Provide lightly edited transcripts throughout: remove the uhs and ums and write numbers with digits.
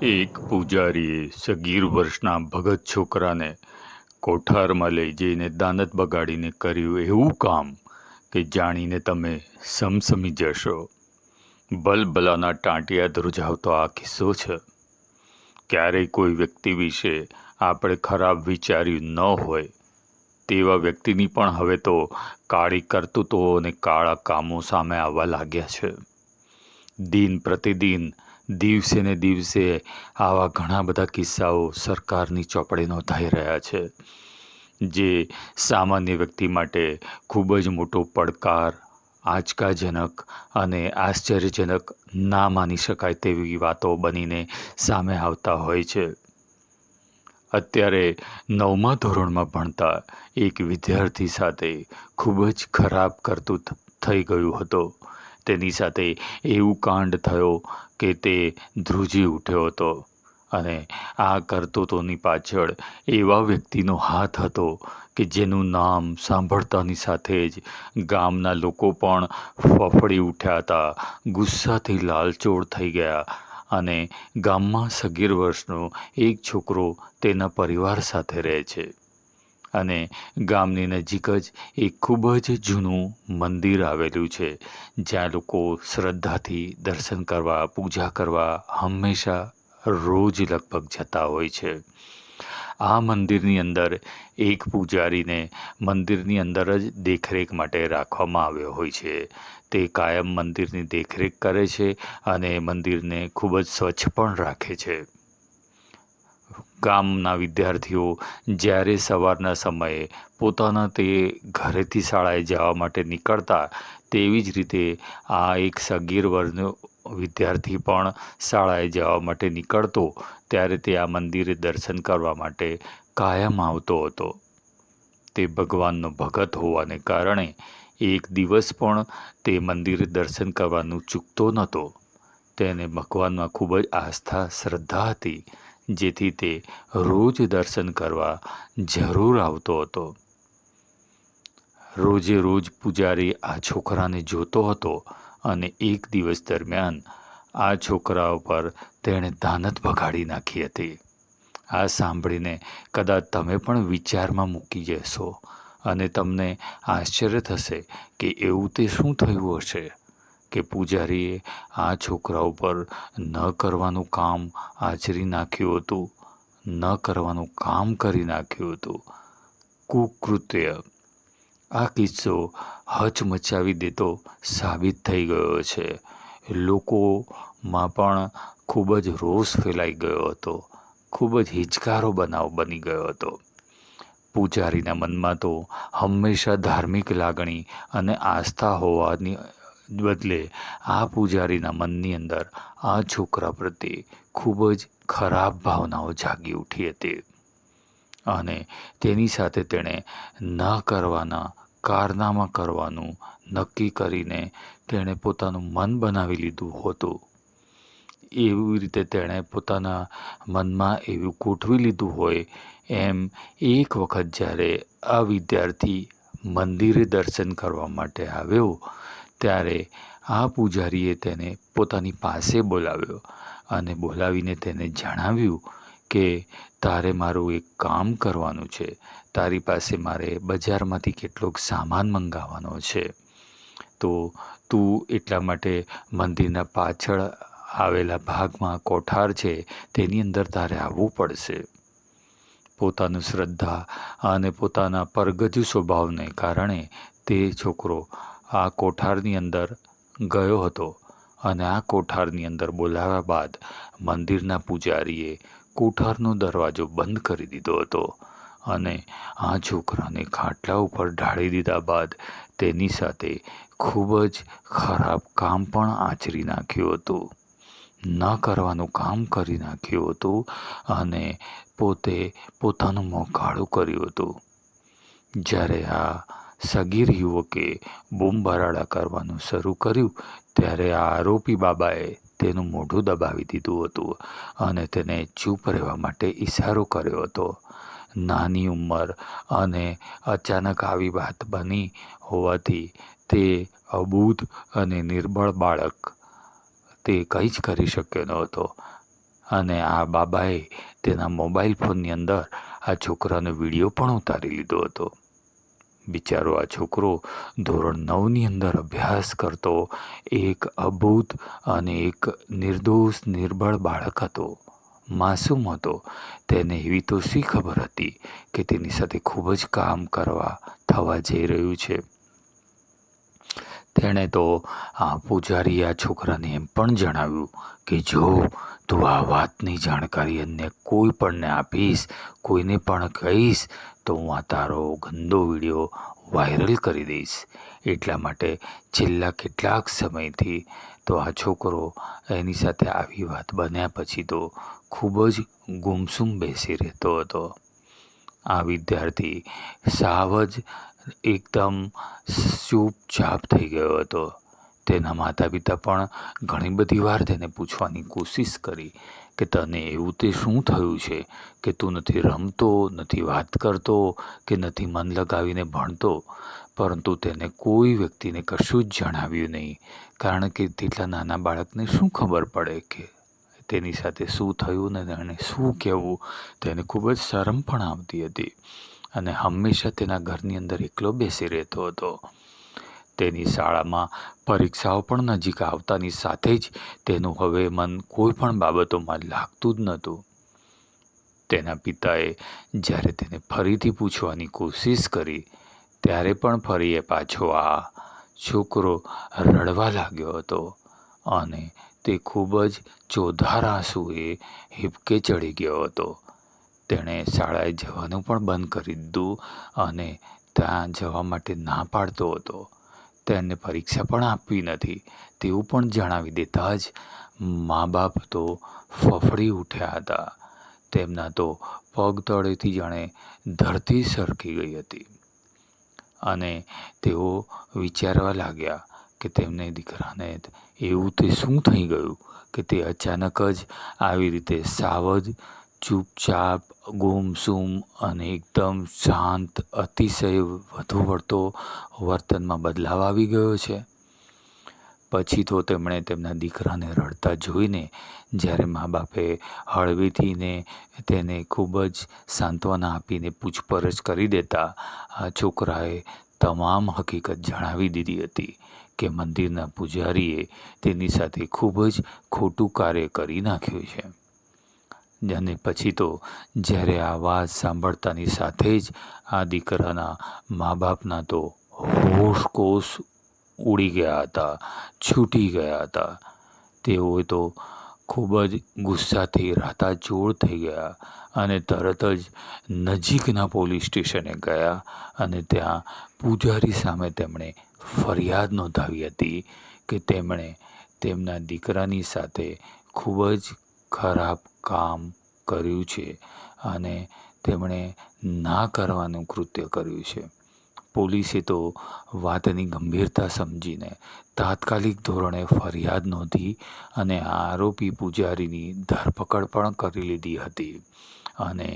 એક પૂજારીએ સગીર વર્ષના ભગત છોકરાને કોઠારમાં લઈ જઈને દાનત બગાડીને કર્યું એવું કામ કે જાણીને તમે સમસમી જશો. ભલભલાના ટાંટિયા ધ્રુજાવતો આ કિસ્સો છે. ક્યારેય કોઈ વ્યક્તિ વિશે આપણે ખરાબ વિચાર્યું ન હોય તેવા વ્યક્તિની પણ હવે તો કાળી કરતૂતો અને કાળા કામો સામે આવવા લાગ્યા છે. દિન પ્રતિદિન, દિવસે ને દિવસે આવા ઘણા બધા કિસ્સાઓ સરકારની ચોપડે નોંધાઈ રહ્યા છે, જે સામાન્ય વ્યક્તિ માટે ખૂબ જ મોટો પડકાર, આંચકાજનક અને આશ્ચર્યજનક ના માની શકાય તેવી વાતો બનીને સામે આવતા હોય છે. અત્યારે 9મા ધોરણમાં ભણતા એક વિદ્યાર્થી સાથે ખૂબ જ ખરાબ કરતૂત થઈ ગયું હતું. તેની સાથે એવું કાંડ થયો કે તે ધ્રુજી ઉઠ્યો હતો અને આ કરતૂતોની પાછળ એવા વ્યક્તિનો હાથ હતો કે જેનું નામ સાંભળતાની સાથે જ ગામના લોકો પણ ફફડી ઉઠ્યા હતા, ગુસ્સાથી લાલચોળ થઈ ગયા અને ગામમાં સગીર વર્ષનો એક છોકરો તેના પરિવાર સાથે રહે છે અને ગામની નજીક જ એક ખૂબ જ જૂનું મંદિર આવેલું છે, જ્યાં લોકો શ્રદ્ધાથી દર્શન કરવા, પૂજા કરવા હંમેશા રોજ લગભગ જતા હોય છે. આ મંદિરની અંદર એક પૂજારીને મંદિરની અંદર જ દેખરેખ માટે રાખવામાં આવ્યો હોય છે. તે કાયમ મંદિરની દેખરેખ કરે છે અને મંદિરને ખૂબ જ સ્વચ્છ પણ રાખે છે. ગામના વિદ્યાર્થીઓ જ્યારે સવારના સમયે પોતાના તે ઘરેથી શાળાએ જવા માટે નીકળતા, તેવી જ રીતે આ એક સગીર વર્ગનો વિદ્યાર્થી પણ શાળાએ જવા માટે નીકળતો, ત્યારે તે આ મંદિરે દર્શન કરવા માટે કાયમ આવતો હતો. તે ભગવાનનો ભગત હોવાને કારણે એક દિવસ પણ તે મંદિરે દર્શન કરવાનું ચૂકતો નહોતો. તેને ભગવાનમાં ખૂબ જ આસ્થા, શ્રદ્ધા હતી, જેથી તે રોજ દર્શન કરવા જરૂર આવતો હતો. રોજે રોજ પૂજારી આ છોકરાને જોતો હતો અને એક દિવસ દરમિયાન આ છોકરા પર તેણે દાનત બગાડી નાખી હતી. આ સાંભળીને કદાચ તમે પણ વિચારમાં મૂકી જશો અને તમને આશ્ચર્ય થશે કે એવું તે શું થયું હશે કે પૂજારીએ આ છોકરા ઉપર ન કરવાનું કામ આચરી નાખ્યું હતું, ન કરવાનું કામ કરી નાખ્યું હતું. કુકૃત્ય. આ કિસ્સો હચમચાવી દેતો સાબિત થઈ ગયો છે. લોકોમાં પણ ખૂબ જ રોષ ફેલાઈ ગયો હતો. ખૂબ જ હિચકારો બનાવ બની ગયો હતો. પૂજારીના મનમાં તો હંમેશા ધાર્મિક લાગણી અને આસ્થા હોવાની બદલે આ પૂજારીના મનની અંદર આ છોકરા પ્રત્યે ખૂબ જ ખરાબ ભાવનાઓ જાગી ઉઠી હતી અને તેની સાથે તેણે ન કરવાના કારનામા કરવાનું નક્કી કરીને તેણે પોતાનું મન બનાવી લીધું હતું. એવી રીતે તેણે પોતાના મનમાં એવું ગોઠવી લીધું હોય એમ એક વખત જ્યારે આ વિદ્યાર્થી મંદિરે દર્શન કરવા માટે આવ્યો, ત્યારે આ પૂજારીએ તેને પોતાની પાસે બોલાવ્યો અને બોલાવીને તેને જણાવ્યું કે તારે મારું એક કામ કરવાનું છે. તારી પાસે મારે બજારમાંથી કેટલોક સામાન મંગાવવાનો છે, તો તું એટલા માટે મંદિરના પાછળ આવેલા ભાગમાં કોઠાર છે તેની અંદર તારે આવવું પડશે. પોતાનું શ્રદ્ધા અને પોતાના પરગજુ સ્વભાવને કારણે તે છોકરો આ કોઠારની અંદર ગયો હતો અને આ કોઠારની અંદર બોલાવ્યા બાદ મંદિરના પૂજારીએ કોઠારનો દરવાજો બંધ કરી દીધો હતો અને આ છોકરાને ખાટલા ઉપર ઢાળી દીધા બાદ તેની સાથે ખૂબ જ ખરાબ કામ પણ આચરી નાખ્યું હતું. ન કરવાનું કામ કરી નાખ્યું હતું અને પોતે પોતાનું મોં કાળું કર્યું હતું. જ્યારે આ સગીર યુવકે બૂમબરાડા કરવાનું શરૂ કર્યું, ત્યારે આ આરોપી બાબાએ તેનું મોઢું દબાવી દીધું હતું અને તેને ચૂપ રહેવા માટે ઇશારો કર્યો હતો. નાની ઉંમર અને અચાનક આવી વાત બની હોવાથી તે અબૂધ અને નિર્બળ બાળક તે કંઈ જ કરી શક્યો નહોતો અને આ બાબાએ તેના મોબાઈલ ફોનની અંદર આ છોકરાનો વિડીયો પણ ઉતારી લીધો હતો. બિચારો આ છોકરો ધોરણ 9ની અંદર અભ્યાસ કરતો એક અબોધ અને એક નિર્દોષ નિર્બળ બાળક હતો, માસૂમ હતો. તેને એવી તો શી ખબર હતી કે તેની સાથે ખૂબ જ કામ થવા જઈ રહ્યું છે. તેણે તો આ પૂજારી આ છોકરાને એમ પણ જણાવ્યું કે જો તું આ વાતની જાણકારી અન્ય કોઈ પણને આપીશ, કોઈને પણ કહીશ, તો હું આ તારો ગંદો વિડીયો વાયરલ કરી દઈશ. એટલા માટે છેલ્લા કેટલાક સમયથી તો આ છોકરો એની સાથે આવી વાત બન્યા પછી તો ખૂબ જ ગુમસુમ બેસી રહેતો હતો. આ વિદ્યાર્થી સાવ જ એકદમ ચૂપચાપ થઈ ગયો હતો. તેના માતા પિતા પણ ઘણી બધી વાર તેને પૂછવાની કોશિશ કરી કે તને એવું તે શું થયું છે કે તું નથી રમતો, નથી વાત કરતો કે નથી મન લગાવીને ભણતો. પરંતુ તેને કોઈ વ્યક્તિને કશું જ જણાવ્યું નહીં, કારણ કે તેટલા નાના બાળકને શું ખબર પડે કે તેની સાથે શું થયું ને એને શું કહેવું. તેને ખૂબ જ શરમ પણ આવતી હતી અને હંમેશા તેના ઘરની અંદર એકલો બેસી રહેતો હતો. તેની શાળામાં પરીક્ષાઓ પણ નજીક આવતાની સાથે જ તેનું હવે મન કોઈ પણ બાબતોમાં લાગતું જ નહોતું. તેના પિતાએ જ્યારે તેને ફરીથી પૂછવાની કોશિશ કરી ત્યારે પણ ફરી એ પાછો આ છોકરો રડવા લાગ્યો હતો અને તે ખૂબ જ ચોધાર આંસુએ હિબકે ચડી ગયો હતો. તેણે શાળાએ જવાનું પણ બંધ કરી દીધું અને ત્યાં જવા માટે ના પાડતો હતો. તેને પરીક્ષા પણ આપવી નથી તેવું પણ જણાવી દેતા જ મા બાપ તો ફફડી ઉઠ્યા હતા. તેમના તો પગ તળેથી જાણે ધરતી સરકી ગઈ હતી અને તેઓ વિચારવા લાગ્યા કે તેમને દીકરાને એવું તે શું થઈ ગયું કે તે અચાનક જ આવી રીતે સાવ જ ચૂપચાપ, ગુમસુમ અને એકદમ શાંત, અતિશય વધુ પડતો વર્તનમાં બદલાવ આવી ગયો છે. પછી તો તેમણે તેમના દીકરાને રડતા જોઈને જ્યારે મા બાપે હળવેથી તેને ખૂબ જ સાંત્વના આપીને પૂછપરછ કરી દેતા આ છોકરાએ તમામ હકીકત જણાવી દીધી હતી કે મંદિરના પૂજારીએ તેની સાથે ખૂબ જ ખોટું કાર્ય કરી નાખ્યું છે. અને પછી તો જ્યારે આ વાત સાંભળતાની સાથે જ આ દીકરાના મા બાપના તો હોશકોશ ઉડી ગયા હતા, છૂટી ગયા હતા. તેઓ તો ખૂબ જ ગુસ્સાથી રાતાચોળ થઈ ગયા અને તરત જ નજીકના પોલીસ સ્ટેશને ગયા અને ત્યાં પૂજારી સામે તેમણે ફરિયાદ નોંધાવી હતી કે તેમણે તેમના દીકરાની સાથે ખૂબ જ ખરાબ કામ કર્યું છે અને તેમણે ના કરવાનું કૃત્ય કર્યું છે. પોલીસે તો વાતની ગંભીરતા સમજીને તાત્કાલિક ધોરણે ફરિયાદ નોંધી અને આરોપી પૂજારીની ધરપકડ પણ કરી લીધી હતી અને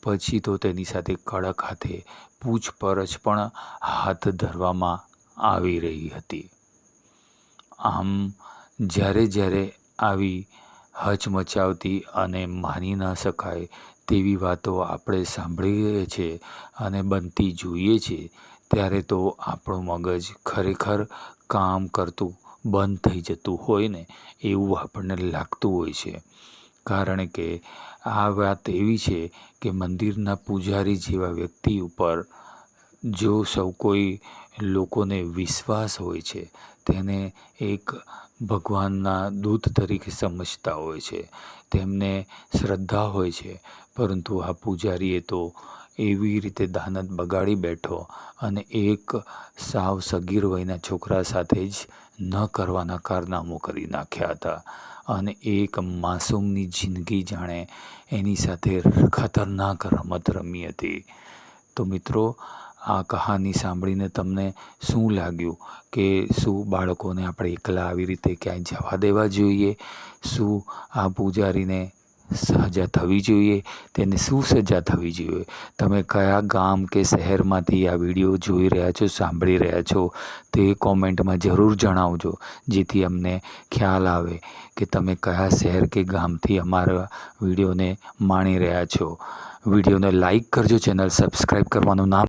પછી તો તેની સાથે કડક હાથે પૂછપરછ પણ હાથ ધરવામાં આવી રહી હતી. આમ જ્યારે આવી હચમચાવતી અને માની ન શકાય તેવી વાતો આપણે સાંભળીએ છીએ અને બનતી જોઈએ છીએ ત્યારે તો આપણું મગજ ખરેખર કામ કરતું બંધ થઈ જતું હોય ને એવું આપણને લાગતું હોય છે. કારણ કે આ વાત એવી છે કે મંદિરના પૂજારી જેવા વ્યક્તિ ઉપર જો સૌ કોઈ લોકોને વિશ્વાસ હોય છે, તેને એક ભગવાનના દૂત તરીકે સમજતા હોય છે, તેમને શ્રદ્ધા હોય છે. પરંતુ આ પૂજારીએ તો એવી રીતે દાનત બગાડી બેઠો અને એક સાવ સગીર વયના છોકરા સાથે જ ન કરવાના કારનામું કરી નાખ્યા હતા અને એક માસૂમની જિંદગી જાણે એની સાથે ખતરનાક રમત રમી હતી. તો મિત્રો, આ કહાની સાંભળીને તમને શું લાગ્યું કે શું બાળકોને આપણે એકલા આવી રીતે ક્યાંય જવા દેવા જોઈએ? શું આ પૂજારીને સજા થવી જોઈએ, તેને શું સજા થવી જોઈએ? તમે કયા ગામ કે શહેરમાંથી આ વિડીયો જોઈ રહ્યા છો, સાંભળી રહ્યા છો, તે કોમેન્ટમાં જરૂર જણાવજો, જેથી અમને ખ્યાલ આવે કે તમે કયા શહેર કે ગામથી અમારા વિડીયોને માણી રહ્યા છો. વિડીયોને લાઈક કરજો, ચેનલ સબસ્ક્રાઈબ કરવાનું ના